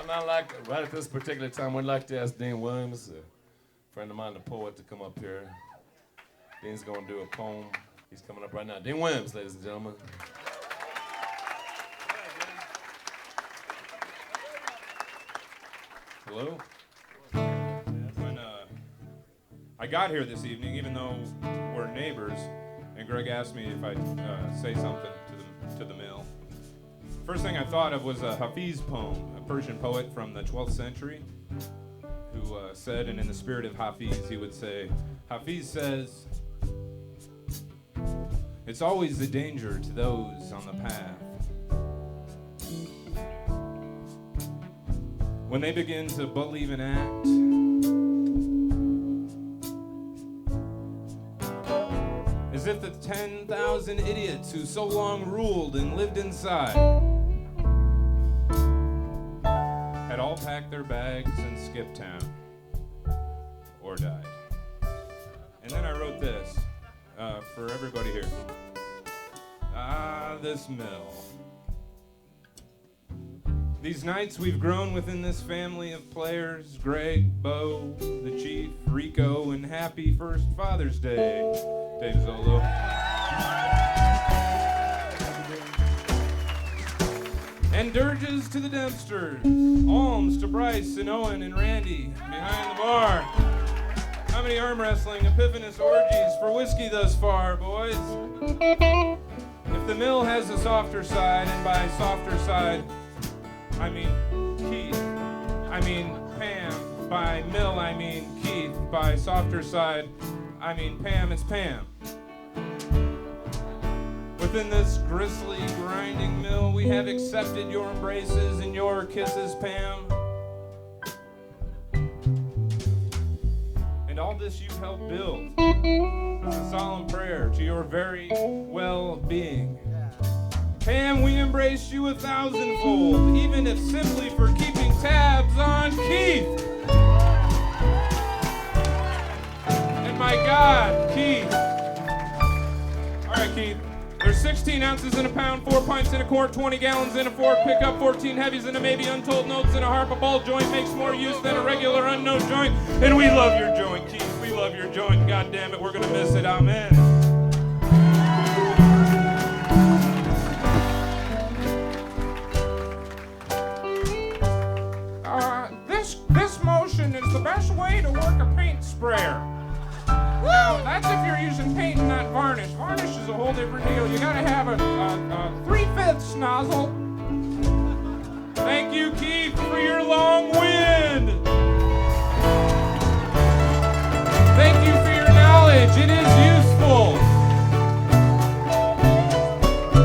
Right at this particular time, we'd like to ask Dean Williams, a friend of mine, the poet, to come up here. Dean's going to do a poem. He's coming up right now. Dean Williams, ladies and gentlemen. Hello? When I got here this evening, even though we're neighbors, and Greg asked me if I'd say something to the mill, first thing I thought of was a Hafiz poem, a Persian poet from the 12th century, who said, and in the spirit of Hafiz, he would say, Hafiz says, "It's always the danger to those on the path. When they begin to believe and act, as if the 10,000 idiots who so long ruled and lived inside had all packed their bags and skipped town, or died." And then I wrote this for everybody here. This mill. These nights we've grown within this family of players, Greg, Bo, the Chief, Rico, and happy first Father's Day, Dave Zollo. And dirges to the Dempsters, alms to Bryce and Owen and Randy behind the bar. How many arm wrestling epiphanous orgies for whiskey thus far, boys? If the mill has a softer side, and by softer side, I mean Keith, I mean Pam. By mill, I mean Keith. By softer side, I mean Pam, it's Pam. Within this grisly, grinding mill, we have accepted your embraces and your kisses, Pam. And all this you've helped build. It's a solemn prayer to your very well-being. Pam, we embrace you 1,000-fold, even if simply for keeping tabs on Keith. And my God, Keith. All right, Keith. There's 16 ounces in a pound, 4 pints in a quart, 20 gallons in a Ford pickup, 14 heavies in a maybe, untold notes in a harp. A ball joint makes more use than a regular unknown joint. And we love your joint, Keith. We love your joint. God damn it, we're gonna miss it. Amen. This motion is the best way to work a paint sprayer. Now, that's if you're using paint and not varnish. Varnish is a whole different deal. You gotta have a 3/5 nozzle. Thank you, Keith, for your long wind. Thank you for your knowledge. It is useful.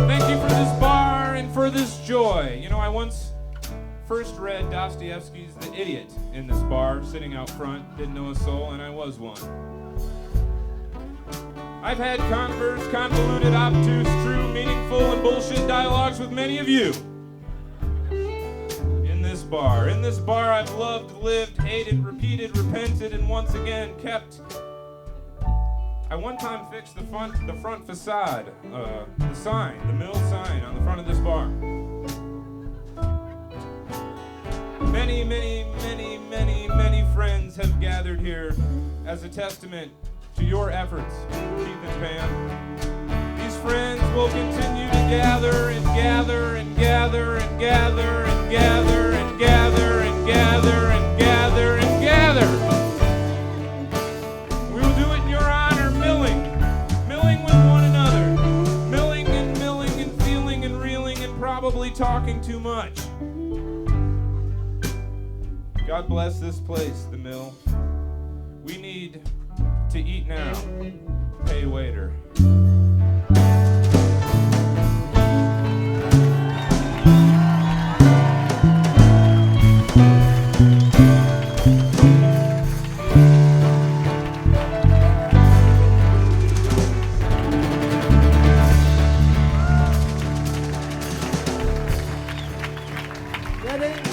Thank you for this bar and for this joy. You know, I once first read Dostoevsky's The Idiot in this bar, sitting out front, didn't know a soul, and I was one. I've had converse, convoluted, obtuse, true, meaningful, and bullshit dialogues with many of you. In this bar. In this bar I've loved, lived, hated, repeated, repented, and once again kept. I one time fixed the front facade, the sign, the mill sign on the front of this bar. Many, many, many, many, many friends have gathered here as a testament to your efforts, Keith and Pam. These friends will continue to gather and gather and gather and gather and gather and gather and gather and gather and gather. We will do it in your honor, milling with one another, milling and feeling and reeling and probably talking too much. God bless this place, the mill. We need to eat now. Pay waiter. Ready?